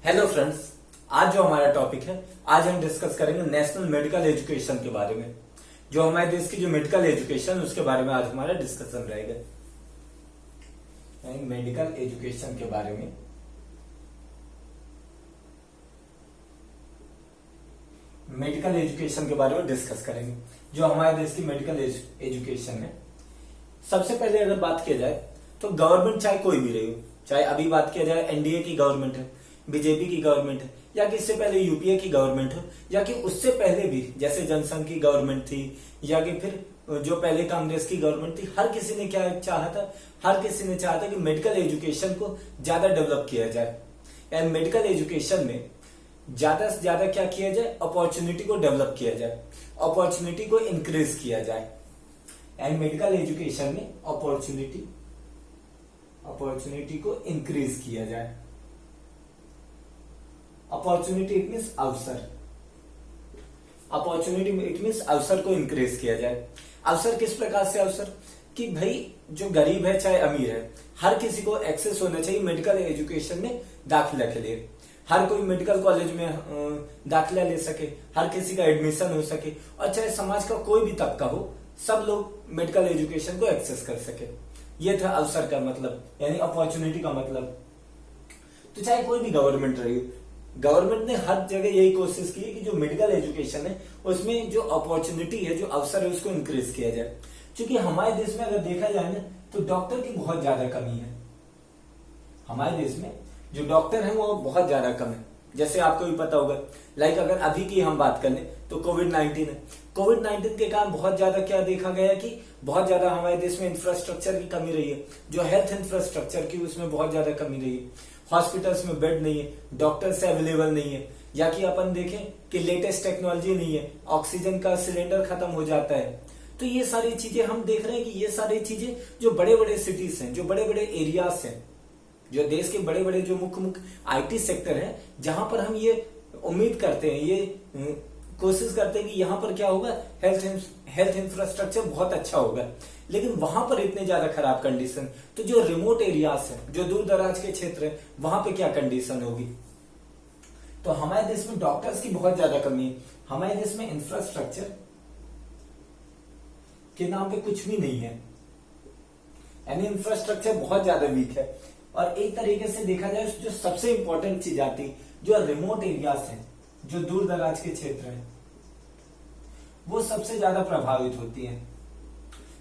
Hello friends, आज जो हमारा टॉपिक है, आज हम डिस्कस करेंगे नेशनल मेडिकल एजुकेशन के बारे में। जो हमारे देश की जो मेडिकल एजुकेशन उसके बारे में आज हमारा डिस्कशन रहेगा। मेडिकल एजुकेशन के बारे में डिस्कस करेंगे। जो हमारे देश की मेडिकल एजुकेशन है, सबसे पहले अगर बात किया जाए तो गवर्नमेंट चाहे कोई भी रही हो, चाहे अभी बात किया जाए एनडीए की गवर्नमेंट है, बीजेपी की गवर्नमेंट है, या कि इससे पहले यूपीए की गवर्नमेंट हो, या कि उससे पहले भी जैसे जनसंघ की गवर्नमेंट थी, या कि फिर जो पहले कांग्रेस की गवर्नमेंट थी, हर किसी ने क्या चाहा था, हर किसी ने चाहा था कि मेडिकल एजुकेशन को ज्यादा डेवलप किया जाए। एंड मेडिकल एजुकेशन में ज्यादा से ज्यादा क्या किया जाए, अपॉर्चुनिटी को डेवलप किया जाए, अपॉर्चुनिटी को इंक्रीज किया जाए। एंड मेडिकल एजुकेशन में अपॉर्चुनिटी को इंक्रीज किया जाए। अपॉर्चुनिटी इट मीन्स अवसर, अपॉर्चुनिटी इट मीन्स अवसर को इंक्रीज किया जाए। अवसर किस प्रकार से अवसर, कि भाई जो गरीब है चाहे अमीर है, हर किसी को एक्सेस होना चाहिए मेडिकल एजुकेशन में दाखिला के लिए। हर कोई मेडिकल कॉलेज में दाखिला ले सके, हर किसी का एडमिशन हो सके, और चाहे समाज का कोई भी तबका हो, सब लोग मेडिकल एजुकेशन को एक्सेस कर सके। ये था अवसर का मतलब, यानी अपॉर्चुनिटी का मतलब। तो चाहे कोई भी गवर्नमेंट रही, गवर्नमेंट ने हर जगह यही कोशिश की कि जो मेडिकल एजुकेशन है उसमें जो अपॉर्चुनिटी है, जो अवसर है, उसको इंक्रीज किया जाए। क्योंकि हमारे देश में अगर देखा जाए ना, तो डॉक्टर की बहुत ज्यादा कमी है। हमारे देश में जो डॉक्टर है वो बहुत ज्यादा कम है। जैसे आपको भी पता होगा, लाइक अगर अभी की हम बात कर लें तो कोविड-19 है। कोविड-19 के कारण बहुत ज्यादा क्या देखा गया कि बहुत ज्यादा हमारे देश में इंफ्रास्ट्रक्चर की कमी रही है। जो हेल्थ इंफ्रास्ट्रक्चर की उसमें बहुत ज्यादा कमी रही है। हॉस्पिटल्स में बेड नहीं है, डॉक्टर्स अवेलेबल नहीं है, या कि अपन देखें कि लेटेस्ट टेक्नोलॉजी नहीं है, ऑक्सीजन का सिलेंडर खत्म हो जाता है। तो ये सारी चीजें हम देख रहे हैं कि ये सारी चीजें जो बड़े बड़े सिटीज हैं, जो बड़े बड़े एरियाज हैं, जो देश के बड़े बड़े जो मुख्य आईटी सेक्टर है, जहां पर हम ये उम्मीद करते हैं, ये कोशिश करते हैं कि यहाँ पर क्या होगा, हेल्थ इंफ्रास्ट्रक्चर बहुत अच्छा होगा, लेकिन वहां पर इतने ज्यादा खराब कंडीशन। तो जो रिमोट एरियाज है, जो दूर दराज के क्षेत्र है, वहां पे क्या कंडीशन होगी। तो हमारे देश में डॉक्टर्स की बहुत ज्यादा कमी है। हमारे देश में इंफ्रास्ट्रक्चर के नाम पे कुछ भी नहीं है, यानी इंफ्रास्ट्रक्चर बहुत ज्यादा वीक है। और एक तरीके से देखा जाए, जो सबसे इंपॉर्टेंट चीज आती, जो रिमोट एरियाज है, जो दूर दराज के क्षेत्र है, वो सबसे ज्यादा प्रभावित होती है।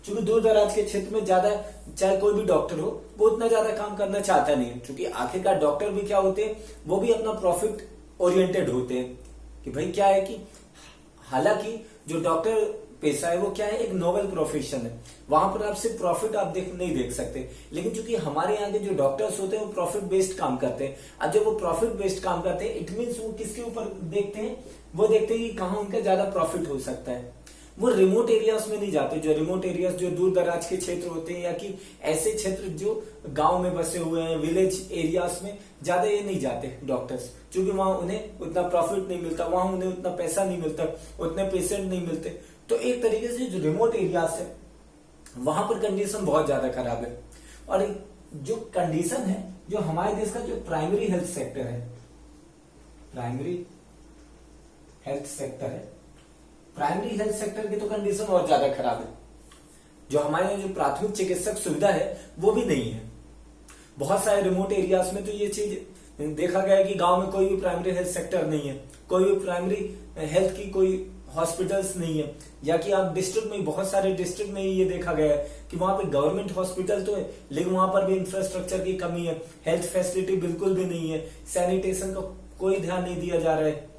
क्योंकि दूर दराज के क्षेत्र में ज्यादा, चाहे कोई भी डॉक्टर हो, वो उतना ज्यादा काम करना चाहता नहीं है। क्योंकि आखिरकार डॉक्टर भी क्या होते हैं, वो भी अपना प्रॉफिट ओरिएंटेड होते हैं। कि भाई क्या है कि हालांकि जो डॉक्टर पेशा है वो क्या है, एक नोबल प्रोफेशन है, वहां पर आप सिर्फ प्रॉफिट आप नहीं देख सकते। लेकिन चूंकि हमारे यहाँ के जो डॉक्टर्स होते हैं वो प्रॉफिट बेस्ड काम करते हैं। अब जब वो प्रॉफिट बेस्ड काम करते हैं, इट मीन्स वो किसके ऊपर देखते हैं, वो देखते हैं कि कहाँ उनका ज्यादा प्रॉफिट हो सकता है। वो रिमोट एरियाज में नहीं जाते। जो रिमोट एरियाज, जो दूर दराज के क्षेत्र होते हैं, या कि ऐसे क्षेत्र जो गांव में बसे हुए हैं, विलेज एरियाज में ज्यादा ये नहीं जाते डॉक्टर्स, क्योंकि वहां उन्हें उतना प्रॉफिट नहीं मिलता, वहां उन्हें उतना पैसा नहीं मिलता, उतने पेशेंट नहीं मिलते। तो एक तरीके से जो रिमोट एरियाज है, वहां पर कंडीशन बहुत ज्यादा खराब है। और जो कंडीशन है, जो हमारे देश का जो प्राइमरी हेल्थ सेक्टर है, प्राइमरी हेल्थ सेक्टर की तो कंडीशन और ज्यादा खराब है। जो हमारे यहाँ जो प्राथमिक चिकित्सक सुविधा है, वो भी नहीं है। बहुत सारे रिमोट एरियाज में तो ये चीज देखा गया है कि गांव में कोई भी प्राइमरी हेल्थ सेक्टर नहीं है, कोई भी प्राइमरी हेल्थ की कोई हॉस्पिटल्स नहीं है। या कि आप डिस्ट्रिक्ट में, बहुत सारे डिस्ट्रिक्ट में ये देखा गया है कि वहां पे गवर्नमेंट हॉस्पिटल तो है, लेकिन वहां पर भी इंफ्रास्ट्रक्चर की कमी है, हेल्थ फैसिलिटी बिल्कुल भी नहीं है, सैनिटेशन का कोई ध्यान नहीं दिया जा रहा है,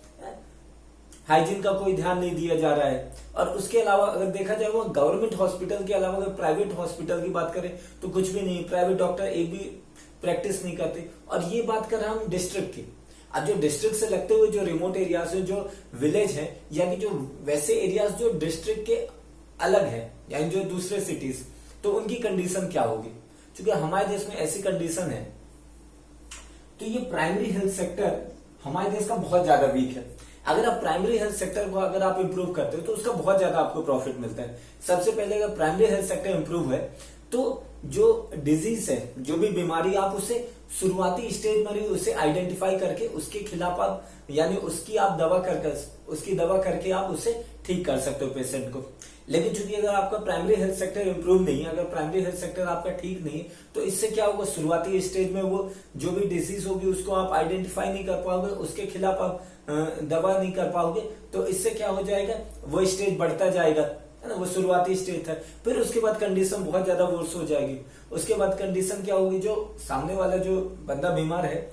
हाइजीन का कोई ध्यान नहीं दिया जा रहा है। और उसके अलावा अगर देखा जाए, वो गवर्नमेंट हॉस्पिटल के अलावा अगर प्राइवेट हॉस्पिटल की बात करें तो कुछ भी नहीं, प्राइवेट डॉक्टर एक भी प्रैक्टिस नहीं करते। और ये बात कर रहे हैं हम डिस्ट्रिक्ट की। अब जो डिस्ट्रिक्ट से लगते हुए जो रिमोट एरियाज है, जो विलेज है, यानी जो वैसे एरियाज जो डिस्ट्रिक्ट के अलग है, यानी जो दूसरे सिटीज, तो उनकी कंडीशन क्या होगी। क्योंकि हमारे देश में ऐसी कंडीशन है, तो ये प्राइमरी हेल्थ सेक्टर हमारे देश का बहुत ज्यादा वीक है। अगर आप प्राइमरी हेल्थ सेक्टर को अगर आप इंप्रूव करते हो तो उसका बहुत ज्यादा आपको प्रॉफिट मिलता है। सबसे पहले अगर प्राइमरी हेल्थ सेक्टर इंप्रूव है तो जो डिजीज है, जो भी बीमारी, आप उसे शुरुआती स्टेज में उसे आइडेंटिफाई करके उसके खिलाफ आप यानी उसकी आप दवा करके आप उसे ठीक कर सकते हो पेशेंट को। लेकिन चूंकि अगर आपका प्राइमरी हेल्थ सेक्टर इंप्रूव नहीं है, अगर प्राइमरी हेल्थ सेक्टर आपका ठीक नहीं है, तो इससे क्या होगा, शुरुआती स्टेज में वो जो भी डिजीज होगी उसको आप आइडेंटिफाई नहीं कर पाओगे, उसके खिलाफ आप दवा नहीं कर पाओगे, तो इससे क्या हो जाएगा, वो स्टेज बढ़ता जाएगा, है ना। वो शुरुआती स्टेज था, फिर उसके बाद कंडीशन बहुत ज्यादा वर्स हो जाएगी। उसके बाद कंडीशन क्या होगी, जो सामने वाला जो बंदा बीमार है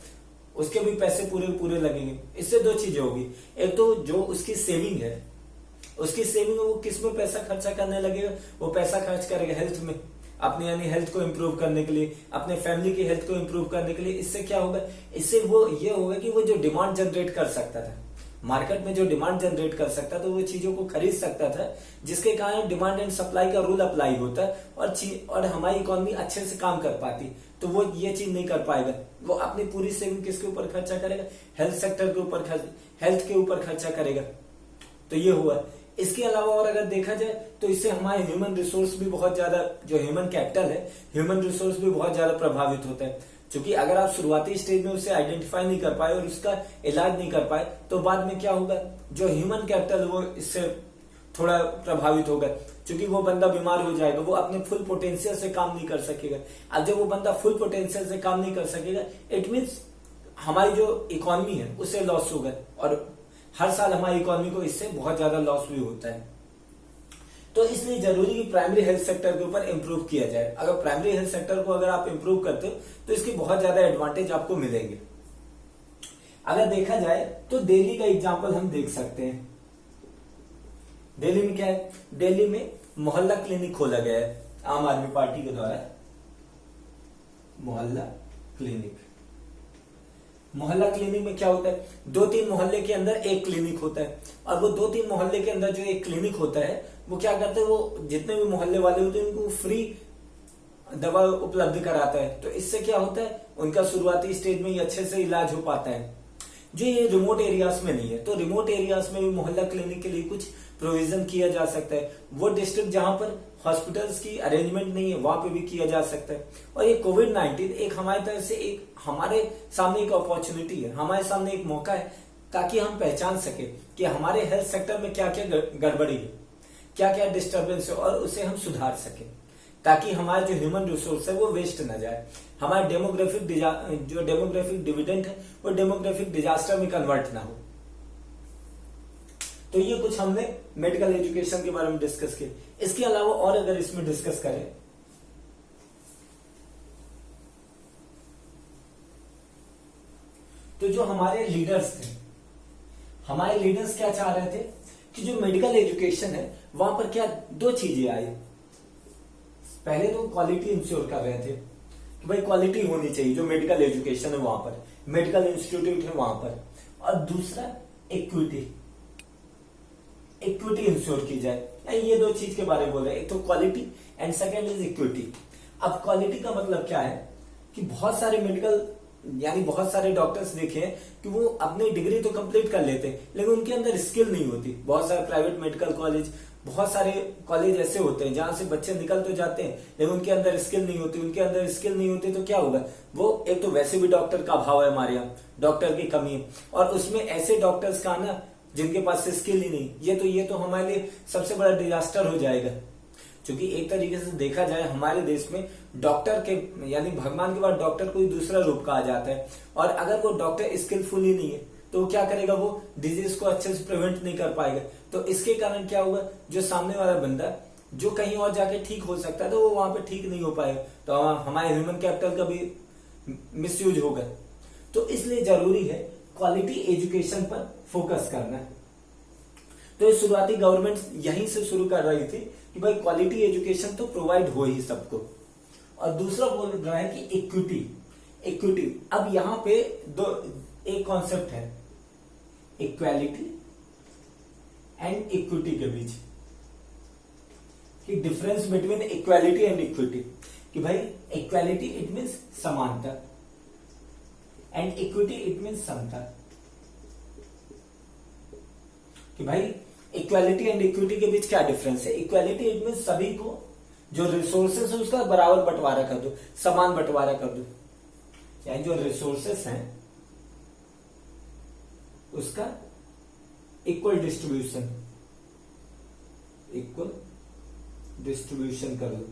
उसके भी पैसे पूरे पूरे लगेंगे। इससे दो चीजें होगी, एक तो जो उसकी सेविंग है, उसकी सेविंग वो किस में पैसा खर्चा करने लगेगा, वो पैसा खर्च करेगा हेल्थ में, अपने यानी हेल्थ को इंप्रूव करने के लिए, अपने फैमिली की हेल्थ को इंप्रूव करने के लिए। इससे क्या होगा, इससे वो ये होगा कि वो जो डिमांड जनरेट कर सकता था मार्केट में, जो डिमांड जनरेट कर सकता था, वो चीजों को खरीद सकता था, जिसके कारण डिमांड एंड सप्लाई का रूल अप्लाई होता है और हमारी इकोनॉमी अच्छे से काम कर पाती। तो वो ये चीज नहीं कर पाएगा, वो अपनी पूरी सेविंग किसके ऊपर खर्चा करेगा, हेल्थ सेक्टर के ऊपर, हेल्थ के ऊपर खर्चा करेगा। तो ये हुआ। इसके अलावा और अगर देखा जाए तो इससे हमारे ह्यूमन रिसोर्स भी बहुत ज्यादा, जो ह्यूमन कैपिटल है, ह्यूमन रिसोर्स भी बहुत ज्यादा प्रभावित होता है। क्योंकि अगर आप शुरुआती स्टेज में उसे आइडेंटिफाई नहीं कर पाए और उसका इलाज नहीं कर पाए, तो बाद में क्या होगा, जो ह्यूमन कैपिटल वो इससे थोड़ा प्रभावित होगा। क्योंकि वो बंदा बीमार हो जाएगा, वो अपने फुल पोटेंशियल से काम नहीं कर सकेगा। अब जब वो बंदा फुल पोटेंशियल से काम नहीं कर सकेगा, इट मीन्स हमारी जो इकोनॉमी है उससे लॉस होगा, और हर साल हमारी इकोनॉमी को इससे बहुत ज्यादा लॉस भी होता है। तो इसलिए जरूरी कि प्राइमरी हेल्थ सेक्टर के ऊपर इंप्रूव किया जाए। अगर प्राइमरी हेल्थ सेक्टर को अगर आप इंप्रूव करते हो तो इसकी बहुत ज्यादा एडवांटेज आपको मिलेंगे। अगर देखा जाए तो दिल्ली का एग्जांपल हम देख सकते हैं। दिल्ली में क्या है, दिल्ली में मोहल्ला क्लिनिक खोला गया है आम आदमी पार्टी के द्वारा। मोहल्ला क्लिनिक, मोहल्ला क्लिनिक में क्या होता है, 2-3 मोहल्ले के अंदर एक क्लिनिक होता है, और वो 2-3 मोहल्ले के अंदर जो एक क्लिनिक होता है, वो क्या करते हैं, वो जितने भी मोहल्ले वाले होते हैं उनको फ्री दवा उपलब्ध कराता है। तो इससे क्या होता है, उनका शुरुआती स्टेज में ही अच्छे से इलाज हो पाता है। जो ये रिमोट एरियाज में नहीं है, तो रिमोट एरियाज में भी मोहल्ला क्लिनिक के लिए कुछ प्रोविजन किया जा सकता है। वो डिस्ट्रिक्ट जहां पर हॉस्पिटल्स की अरेंजमेंट नहीं है, वहां पे भी किया जा सकता है। और ये कोविड-19 एक हमारी तरफ से एक हमारे सामने एक अपॉर्चुनिटी है, हमारे सामने एक मौका है, ताकि हम पहचान सके कि हमारे हेल्थ सेक्टर में क्या क्या गड़बड़ी है, क्या क्या डिस्टर्बेंस है, और उसे हम सुधार सके, ताकि हमारा जो ह्यूमन रिसोर्स है वो वेस्ट ना जाए, हमारा डेमोग्राफिक डिविडेंड है वो डेमोग्राफिक डिजास्टर में कन्वर्ट ना हो। तो ये कुछ हमने मेडिकल एजुकेशन के बारे में डिस्कस किया। इसके अलावा और अगर इसमें डिस्कस करें तो जो हमारे लीडर्स थे, हमारे लीडर्स क्या चाह रहे थे कि जो मेडिकल एजुकेशन है वहां पर क्या दो चीजें आई। पहले तो क्वालिटी इंश्योर कर रहे थे कि भाई क्वालिटी होनी चाहिए, जो मेडिकल एजुकेशन है वहां पर, मेडिकल इंस्टीट्यूट है वहां पर, और दूसरा इक्विटी इंश्योर की जाए। ये दो चीज के बारे में बोल रहे हैं, एक तो quality and second is equity. अब क्वालिटी का मतलब क्या है कि बहुत सारे मेडिकल यानी बहुत सारे डॉक्टर्स देखे हैं कि वो अपनी डिग्री तो कंप्लीट कर लेते हैं, लेकिन उनके अंदर स्किल नहीं होती। बहुत सारे प्राइवेट मेडिकल कॉलेज, बहुत सारे कॉलेज ऐसे होते हैं जहां से बच्चे निकल तो जाते हैं, लेकिन उनके अंदर स्किल नहीं होती। उनके अंदर स्किल नहीं होती तो क्या होगा, वो एक तो वैसे भी डॉक्टर का अभाव है, हमारे यहाँ डॉक्टर की कमी है, और उसमें ऐसे डॉक्टर्स का आना जिनके पास स्किल ही नहीं, ये तो हमारे लिए सबसे बड़ा डिजास्टर हो जाएगा। क्योंकि एक तरीके से देखा जाए हमारे देश में डॉक्टर के यानी भगवान के बाद डॉक्टर को ही दूसरा रूप कहा जाता है, और अगर वो डॉक्टर स्किलफुल ही नहीं है तो वो क्या करेगा, वो डिजीज को अच्छे से प्रिवेंट नहीं कर पाएगा। तो इसके कारण क्या होगा, जो सामने वाला बंदा जो कहीं और जाके ठीक हो सकता है तो वो वहां पे ठीक नहीं हो पाएगा, तो हमारे ह्यूमन कैपिटल का भी मिसयूज होगा। तो इसलिए जरूरी है क्वालिटी एजुकेशन पर फोकस करना। तो शुरुआती गवर्नमेंट यहीं से शुरू कर रही थी कि भाई क्वालिटी एजुकेशन तो प्रोवाइड हो ही सबको, और दूसरा बोल रहा है कि इक्विटी। अब यहां पे एक कॉन्सेप्ट है इक्वालिटी एंड इक्विटी के बीच कि difference between equality and equity, कि भाई इक्वालिटी इट मीन्स समानता एंड इक्विटी इट मीन्स समता। कि भाई इक्वालिटी एंड इक्विटी के बीच क्या डिफरेंस है। इक्वालिटी इट मीन्स सभी को जो रिसोर्सेस है उसका बराबर बंटवारा कर दो, समान बंटवारा कर दो, यानी जो रिसोर्सेस हैं उसका इक्वल डिस्ट्रीब्यूशन कर दो।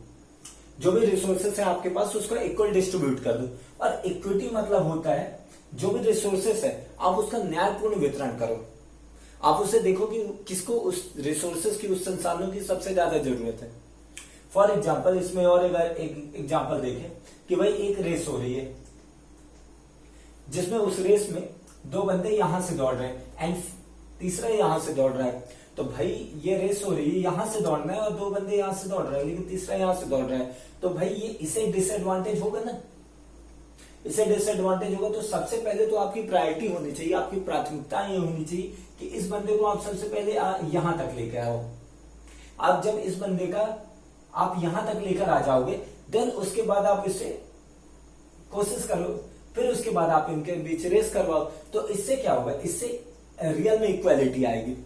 जो भी रिसोर्सेस है आपके पास उसका इक्वल डिस्ट्रीब्यूट कर दो। और इक्विटी मतलब होता है जो भी रिसोर्सेस है आप उसका न्यायपूर्ण वितरण करो। आप उसे देखो कि किसको उस रिसोर्सेस की, उस संसाधनों की सबसे ज्यादा जरूरत है। फॉर एग्जाम्पल इसमें और एक एग्जाम्पल देखें कि भाई एक रेस हो रही है जिसमें उस रेस में दो बंदे यहां से दौड़ रहे हैं एंड तीसरा यहां से दौड़ रहा है। तो भाई ये रेस हो रही है, यहां से दौड़ना है और दो बंदे यहां से दौड़ रहे हैं लेकिन तीसरा यहां से दौड़ रहा है, तो भाई ये इसे डिसएडवांटेज होगा ना, इसे डिसएडवांटेज होगा। तो सबसे पहले तो आपकी प्रायोरिटी होनी चाहिए, आपकी प्राथमिकता ये होनी चाहिए कि इस बंदे को आप सबसे पहले यहां तक लेकर आओ। आप जब इस बंदे का आप यहां तक लेकर आ जाओगे देन उसके बाद आप इसे कोशिश करो, फिर उसके बाद आप इनके बीच रेस करवाओ। तो इससे क्या होगा, इससे रियल में इक्वालिटी आएगी,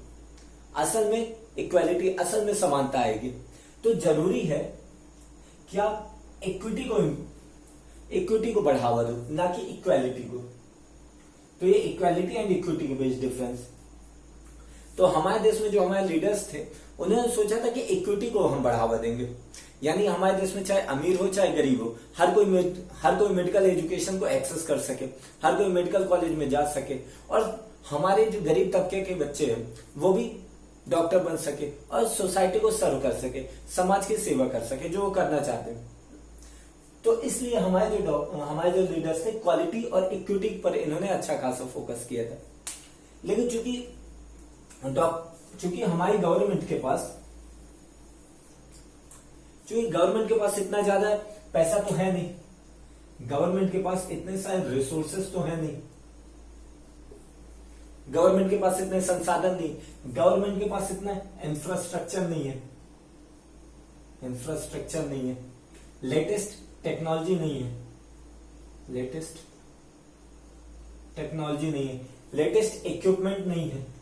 असल में इक्वालिटी, असल में समानता आएगी। तो जरूरी है कि आप इक्विटी को बढ़ावा दो, ना कि इक्वालिटी को। तो ये इक्वालिटी एंड इक्विटी के बीच डिफरेंस। तो हमारे देश में जो हमारे लीडर्स थे उन्होंने सोचा था कि इक्विटी को हम बढ़ावा देंगे, यानी हमारे देश में चाहे अमीर हो चाहे गरीब हो हर कोई मेडिकल एजुकेशन को एक्सेस कर सके, हर कोई मेडिकल कॉलेज में जा सके और हमारे जो गरीब तबके के बच्चे हैं वो भी डॉक्टर बन सके और सोसाइटी को सर्व कर सके, समाज की सेवा कर सके जो वो करना चाहते हैं। तो इसलिए हमारे जो लीडर्स थे क्वालिटी और इक्विटी पर इन्होंने अच्छा खासा फोकस किया था। लेकिन चूंकि हमारी गवर्नमेंट के पास इतना ज्यादा पैसा तो है नहीं, गवर्नमेंट के पास इतने सारे रिसोर्सेस तो है नहीं, गवर्नमेंट के पास इतने संसाधन नहीं, गवर्नमेंट के पास इतना इंफ्रास्ट्रक्चर नहीं है, लेटेस्ट टेक्नोलॉजी नहीं है, लेटेस्ट इक्विपमेंट नहीं है।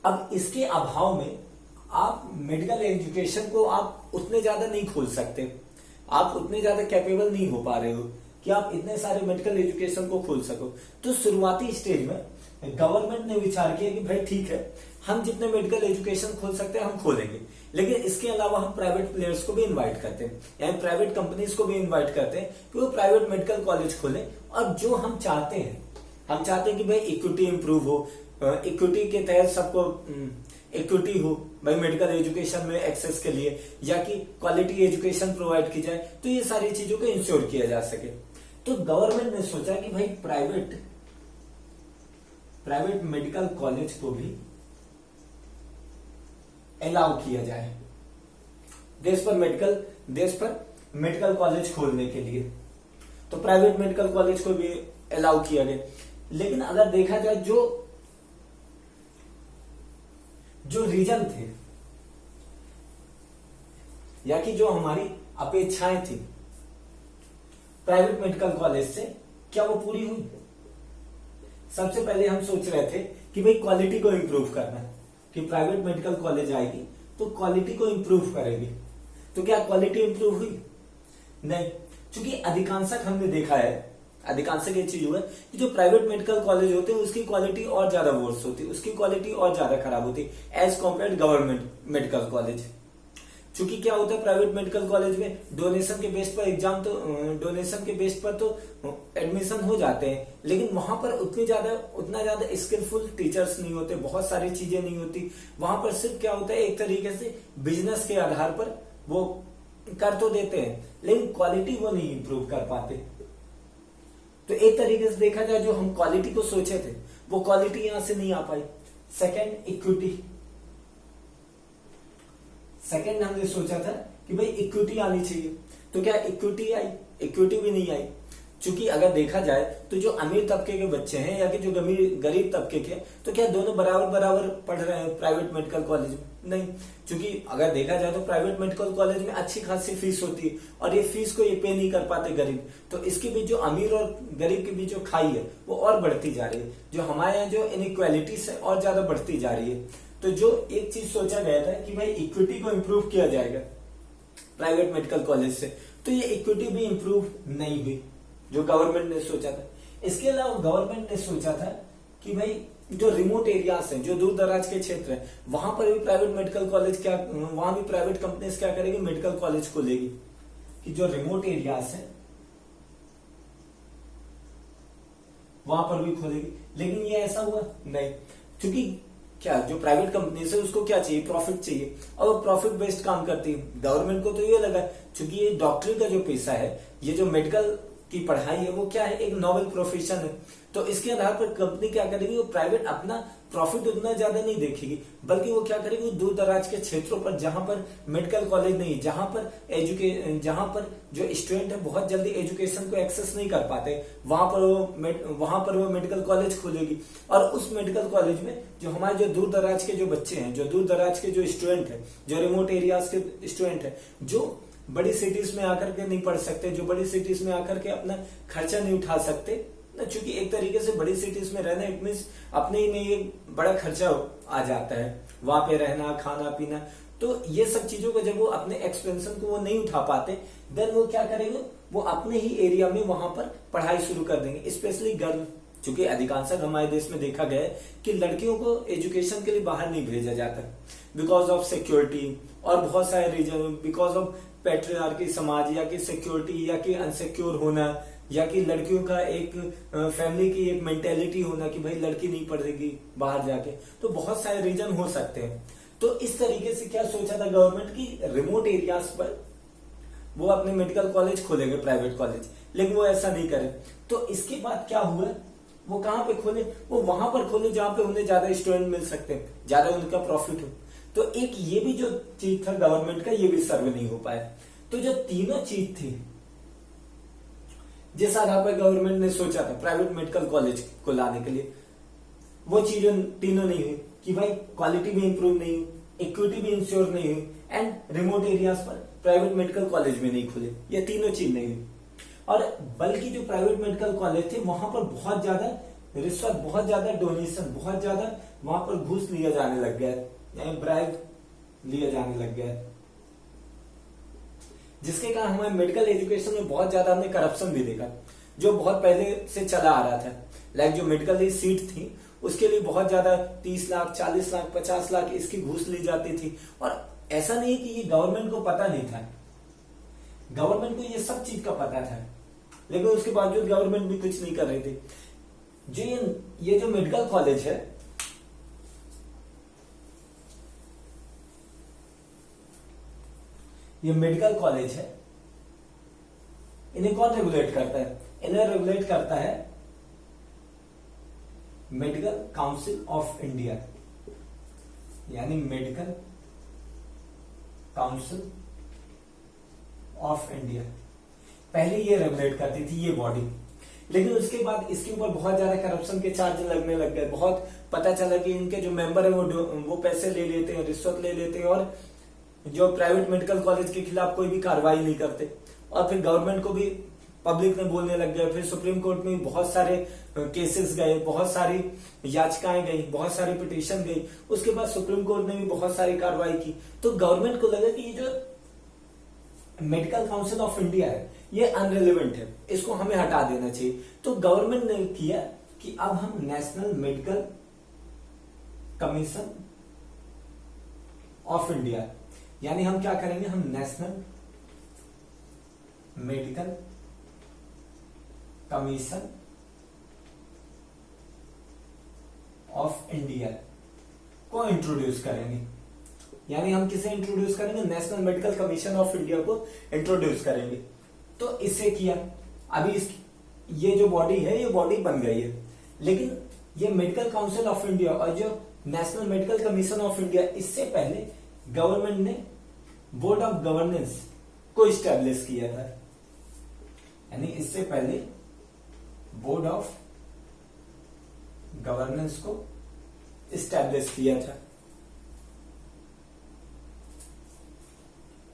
अब इसके अभाव में आप मेडिकल एजुकेशन को आप उतने ज्यादा नहीं खोल सकते, आप उतने ज्यादा कैपेबल नहीं हो पा रहे हो कि आप इतने सारे मेडिकल एजुकेशन को खोल सको। तो शुरुआती स्टेज में गवर्नमेंट ने विचार किया कि भाई ठीक है, हम जितने मेडिकल एजुकेशन खोल सकते हैं हम खोलेंगे, लेकिन इसके अलावा हम प्राइवेट प्लेयर्स को भी इनवाइट करते हैं, यानी प्राइवेट कंपनीज को भी इनवाइट करते हैं कि वो प्राइवेट मेडिकल कॉलेज खोलें। और जो हम चाहते हैं कि भाई इक्विटी इंप्रूव हो, इक्विटी के तहत सबको इक्विटी हो भाई मेडिकल एजुकेशन में एक्सेस के लिए, या कि क्वालिटी एजुकेशन प्रोवाइड की जाए, तो ये सारी चीजों को इंश्योर किया जा सके। तो गवर्नमेंट ने सोचा कि भाई प्राइवेट मेडिकल कॉलेज को भी अलाउ किया जाए देश पर मेडिकल कॉलेज खोलने के लिए। तो प्राइवेट मेडिकल कॉलेज को भी अलाउ किया गया। लेकिन अगर देखा जाए जो रीजन थे या कि जो हमारी अपेक्षाएं थी प्राइवेट मेडिकल कॉलेज से, क्या वो पूरी हुई? सबसे पहले हम सोच रहे थे कि भाई क्वालिटी को इंप्रूव करना, कि प्राइवेट मेडिकल कॉलेज आएगी तो क्वालिटी को इंप्रूव करेगी। तो क्या क्वालिटी इंप्रूव हुई? नहीं, क्योंकि अधिकांशतः हमने देखा है, अधिकांशतः ये चीज हुआ है कि जो प्राइवेट मेडिकल कॉलेज होते हैं उसकी क्वालिटी और ज्यादा वर्स होती है, उसकी क्वालिटी और ज्यादा खराब होती है as compare government medical college. क्योंकि क्या होता है प्राइवेट मेडिकल कॉलेज में डोनेशन के बेस पर तो एडमिशन हो जाते हैं, लेकिन वहां पर उतना ज्यादा स्किलफुल टीचर्स नहीं होते, बहुत सारी चीजें नहीं होती। वहां पर सिर्फ क्या होता है, एक तरीके से बिजनेस के आधार पर वो कर तो देते हैं लेकिन क्वालिटी वो नहीं इंप्रूव कर पाते। तो एक तरीके से देखा जाए जो हम क्वालिटी को सोचे थे वो क्वालिटी यहां से नहीं आ पाई। Second, equity. सेकंड हमने सोचा था कि भाई इक्विटी आनी चाहिए, तो क्या इक्विटी आई? इक्विटी भी नहीं आई। क्योंकि अगर देखा जाए तो जो अमीर तबके के बच्चे हैं या कि जो गरीब तबके के, तो क्या दोनों बराबर पढ़ रहे हैं प्राइवेट मेडिकल कॉलेज में? नहीं, क्योंकि अगर देखा जाए तो प्राइवेट मेडिकल कॉलेज में अच्छी खासी फीस होती है और ये फीस को ये पे नहीं कर पाते गरीब। तो इसके बीच जो अमीर और गरीब के बीच जो खाई है वो और बढ़ती जा रही है, जो हमारे यहाँ जो इनइक्वालिटीज है और ज्यादा बढ़ती जा रही है। तो जो एक चीज सोचा गया था कि भाई इक्विटी को इम्प्रूव किया जाएगा प्राइवेट मेडिकल कॉलेज से, तो ये इक्विटी भी इम्प्रूव नहीं हुई जो गवर्नमेंट ने सोचा था। इसके अलावा गवर्नमेंट ने सोचा था कि भाई जो रिमोट एरियाज हैं, जो दूर दराज के क्षेत्र है, वहां पर भी प्राइवेट मेडिकल कॉलेज वहां भी प्राइवेट कंपनीज क्या करेगी, मेडिकल कॉलेज खोलेगी, कि जो रिमोट एरियाज है वहां पर भी खोलेगी। लेकिन ये ऐसा हुआ नहीं, क्योंकि क्या जो प्राइवेट कंपनीज है उसको क्या चाहिए, प्रॉफिट चाहिए, और वो प्रॉफिट बेस्ड काम करती है। गवर्नमेंट को तो ये लगा क्योंकि ये डॉक्टरी का जो पेशा है, ये जो मेडिकल की पढ़ाई है, वो क्या है, एक नॉवल प्रोफेशन है, तो इसके आधार पर कंपनी क्या करेगी, वो प्राइवेट अपना प्रॉफिट उतना ज्यादा नहीं देखेगी, बल्कि वो क्या करेगी, वो दूर दराज के क्षेत्रों पर जहां पर मेडिकल कॉलेज नहीं, जहां पर जो स्टूडेंट है बहुत जल्दी एजुकेशन को एक्सेस नहीं कर पाते, वहां पर वो मेडिकल कॉलेज खोलेगी। और उस मेडिकल कॉलेज में जो हमारे जो दूर दराज के जो बच्चे हैं, जो दूर दराज के जो स्टूडेंट है, जो रिमोट एरियाज के स्टूडेंट है, जो बड़ी सिटीज में आकर के नहीं पढ़ सकते, जो बड़ी सिटीज में आकर के अपना खर्चा नहीं उठा सकते, क्योंकि एक तरीके से बड़ी सिटीज में रहना इट मीन्स अपने ही में एक बड़ा खर्चा आ जाता है, वहां पे रहना, खाना पीना, तो ये सब चीजों को जब वो अपने एक्सपेंशन को वो नहीं उठा पाते, देन वो क्या करेंगे, वो अपने ही एरिया में वहां पर पढ़ाई शुरू कर देंगे। स्पेशली गर्ल, चूंकि अधिकांशतः हमारे देश में देखा गया है कि लड़कियों को एजुकेशन के लिए बाहर नहीं भेजा जाता, बिकॉज ऑफ सिक्योरिटी और बहुत सारे रीजन, बिकॉज ऑफ पैट्रियार्की समाज, या कि सिक्योरिटी, या कि अनसिक्योर होना, या कि लड़कियों का एक फैमिली की एक मेंटेलिटी होना कि भाई लड़की नहीं पढ़ेगी बाहर जाके, तो बहुत सारे रीजन हो सकते हैं। तो इस तरीके से क्या सोचा था गवर्नमेंट की रिमोट एरियाज पर वो अपने मेडिकल कॉलेज खोलेंगे, प्राइवेट कॉलेज, लेकिन वो ऐसा नहीं करे। तो इसके बाद क्या हुआ, वो कहां पे खोले, वो वहां पर खोले जहां पे उन्हें ज्यादा स्टूडेंट मिल सकते हैं, ज्यादा उनका प्रॉफिट हो। तो एक ये भी जो चीज था गवर्नमेंट का, ये भी सर्वे नहीं हो पाया। तो जो तीनों चीज थी जिस आधार पर गवर्नमेंट ने सोचा था प्राइवेट मेडिकल कॉलेज को लाने के लिए, वो चीजें तीनों नहीं हुई, कि भाई क्वालिटी भी इंप्रूव नहीं हुई, इक्विटी भी इंश्योर नहीं हुई, एंड रिमोट एरियाज पर प्राइवेट मेडिकल कॉलेज भी नहीं खुले, ये तीनों चीज नहीं हुई। और बल्कि जो प्राइवेट मेडिकल कॉलेज थे वहां पर बहुत ज्यादा रिश्वत, बहुत ज्यादा डोनेशन, बहुत ज्यादा वहां पर घूस लिया जाने लग गया, यानी ब्राइब लिया जाने लग गया, जिसके कारण हमारे मेडिकल एजुकेशन में बहुत ज्यादा हमने करप्शन भी देखा, जो बहुत पहले से चला आ रहा था। लाइक जो मेडिकल सीट थी उसके लिए बहुत ज्यादा 30 लाख, 40 लाख, 50 लाख इसकी घूस ली जाती थी। और ऐसा नहीं कि ये गवर्नमेंट को पता नहीं था, गवर्नमेंट को ये सब चीज का पता था, लेकिन उसके बावजूद गवर्नमेंट भी कुछ नहीं कर रही थी। जो ये जो मेडिकल कॉलेज है, ये मेडिकल कॉलेज है, इन्हें कौन रेगुलेट करता है, इन्हें रेगुलेट करता है मेडिकल काउंसिल ऑफ इंडिया, यानी मेडिकल काउंसिल ऑफ इंडिया। पहले ये रेगुलेट करती थी ये बॉडी, लेकिन उसके बाद इसके ऊपर बहुत ज्यादा करप्शन के चार्ज लगने लग गए। बहुत पता चला कि इनके जो मेंबर है वो पैसे ले लेते हैं, रिश्वत ले लेते हैं, और जो प्राइवेट मेडिकल कॉलेज के खिलाफ कोई भी कार्रवाई नहीं करते। और फिर गवर्नमेंट को भी पब्लिक में बोलने लग गया। फिर सुप्रीम कोर्ट में बहुत सारे केसेस गए, बहुत सारी याचिकाएं गई, बहुत सारी पिटीशन गई। उसके बाद सुप्रीम कोर्ट ने भी बहुत सारी कार्रवाई की। तो गवर्नमेंट को लगा कि ये जो मेडिकल काउंसिल ऑफ इंडिया है ये अनरिलेवेंट है, इसको हमें हटा देना चाहिए। तो गवर्नमेंट ने किया कि अब हम national medical commission of India, यानी हम क्या करेंगे, हम national medical commission of India को इंट्रोड्यूस करेंगे। यानी हम किसे इंट्रोड्यूस करेंगे, national medical commission of India को इंट्रोड्यूस करेंगे। तो इसे किया, अभी ये जो बॉडी है ये बॉडी बन गई है, लेकिन ये मेडिकल काउंसिल ऑफ इंडिया और जो national medical commission of India, इससे पहले गवर्नमेंट ने बोर्ड ऑफ गवर्नेंस को इस्टेब्लिश किया था। यानी इससे पहले बोर्ड ऑफ गवर्नेंस को इस्टेब्लिश किया था,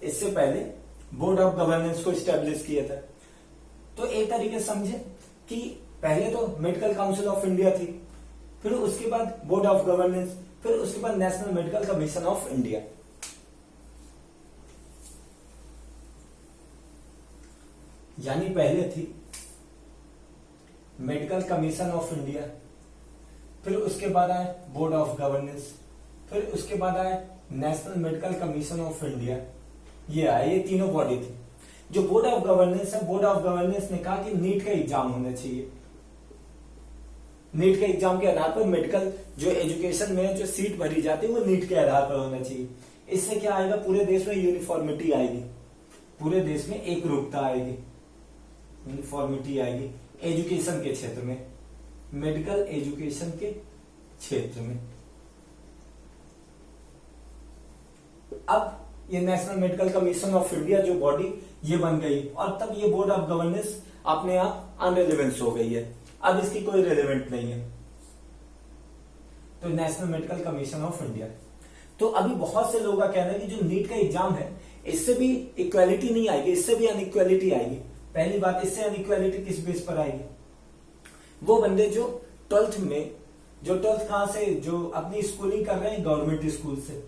इससे पहले बोर्ड ऑफ गवर्नेंस को इस्टेब्लिश किया था। तो एक तरीके समझे कि पहले तो मेडिकल काउंसिल ऑफ इंडिया थी, फिर उसके बाद बोर्ड ऑफ गवर्नेंस, फिर उसके बाद national medical commission of India, यानी पहले थी मेडिकल कमीशन ऑफ इंडिया, फिर उसके बाद आए बोर्ड ऑफ गवर्नेंस, फिर उसके बाद आए national medical commission of India. ये आए, ये तीनों बॉडी थी। जो बोर्ड ऑफ गवर्नेंस है, बोर्ड ऑफ गवर्नेंस ने कहा कि नीट का एग्जाम होना चाहिए। नीट के एग्जाम के आधार पर मेडिकल जो एजुकेशन में जो सीट भरी जाती है वो नीट के आधार पर होना चाहिए। इससे क्या आएगा, पूरे देश में यूनिफॉर्मिटी आएगी, पूरे देश में एक रूपता आएगी, यूनिफॉर्मिटी आएगी एजुकेशन के क्षेत्र में, मेडिकल एजुकेशन के क्षेत्र में। अब ये national medical commission of India जो बॉडी ये बन गई, और तब ये बोर्ड ऑफ गवर्नेंस अपने आप अनरेलेवेंस हो गई है, अब इसकी कोई रेलेवेंट नहीं है। तो national medical commission of India. तो अभी बहुत से लोगों का कहना है कि जो नीट का एग्जाम है इससे भी इक्वालिटी नहीं आएगी, इससे भी अनइक्वालिटी आएगी। पहली बात, इससे अनइक्वालिटी किस बेस पर आएगी, वो बंदे जो 12th में, जो 12th कहां से, जो अपनी स्कूलिंग कर रहे हैं गवर्नमेंट स्कूल से,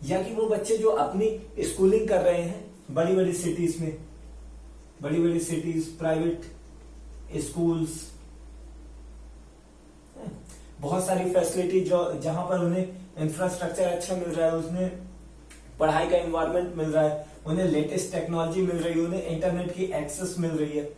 या कि वो बच्चे जो अपनी स्कूलिंग कर रहे हैं बड़ी बड़ी सिटीज में, बड़ी बड़ी सिटीज, प्राइवेट स्कूल्स, बहुत सारी फैसिलिटी जो जहां पर उन्हें इंफ्रास्ट्रक्चर अच्छा मिल रहा है, उसमें पढ़ाई का एनवायरनमेंट मिल रहा है, उन्हें लेटेस्ट टेक्नोलॉजी मिल रही है, उन्हें इंटरनेट की एक्सेस मिल रही है,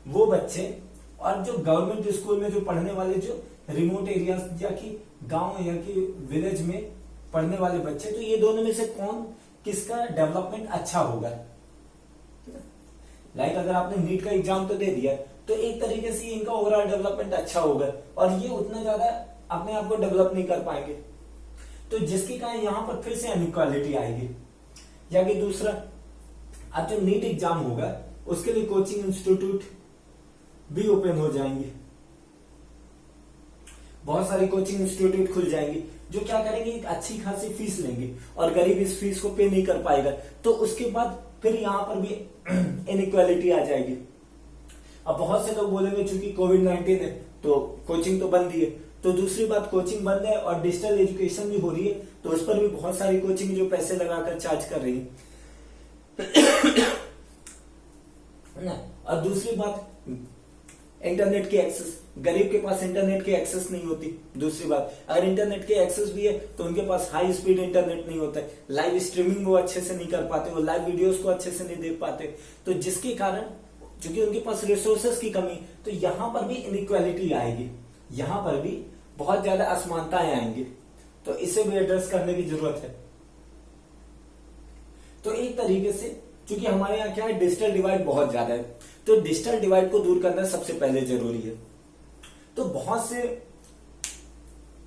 वो बच्चे, और जो गवर्नमेंट स्कूल में जो पढ़ने वाले जो रिमोट एरियाज या कि गांव या कि विलेज में पढ़ने वाले बच्चे, तो ये दोनों में से कौन किसका डेवलपमेंट अच्छा होगा। लाइक अगर आपने नीट का एग्जाम तो दे दिया तो एक तरीके से इनका ओवरऑल डेवलपमेंट अच्छा होगा, और ये उतना ज्यादा अपने आप को डेवलप नहीं कर पाएंगे, तो जिसके कारण यहां पर फिर से अनइक्वालिटी आएगी। या कि दूसरा, अब जो नीट एग्जाम होगा उसके लिए कोचिंग इंस्टीट्यूट भी ओपन हो जाएंगे, बहुत सारी कोचिंग इंस्टीट्यूट खुल जाएंगे जो क्या करेंगे, एक अच्छी खासी फीस लेंगे और गरीब इस फीस को पे नहीं कर पाएगा, तो उसके बाद फिर यहां पर भी इनइक्वालिटी आ जाएगी। अब बहुत से लोग बोलेंगे चूंकि कोविड-19 है तो कोचिंग तो बंद ही है, तो दूसरी बात, कोचिंग बंद है और डिजिटल एजुकेशन भी हो रही है, तो उस पर भी बहुत सारी कोचिंग जो पैसे लगाकर चार्ज कर रही है। और दूसरी बात, इंटरनेट की एक्सेस, गरीब के पास इंटरनेट की एक्सेस नहीं होती। दूसरी बात, अगर इंटरनेट की एक्सेस भी है तो उनके पास हाई स्पीड इंटरनेट नहीं होता है, लाइव स्ट्रीमिंग वो अच्छे से नहीं कर पाते, वो लाइव वीडियोस को अच्छे से नहीं देख पाते, तो जिसके कारण क्योंकि उनके पास रिसोर्सेस की कमी, तो यहां पर भी इनइक्वालिटी आएगी, यहां पर भी बहुत ज्यादा असमानताएं आएंगी, तो इसे भी एड्रेस करने की जरूरत है। तो एक तरीके से क्योंकि हमारे यहाँ क्या है, डिजिटल डिवाइड बहुत ज्यादा है, तो डिजिटल डिवाइड को दूर करना सबसे पहले जरूरी है। तो बहुत से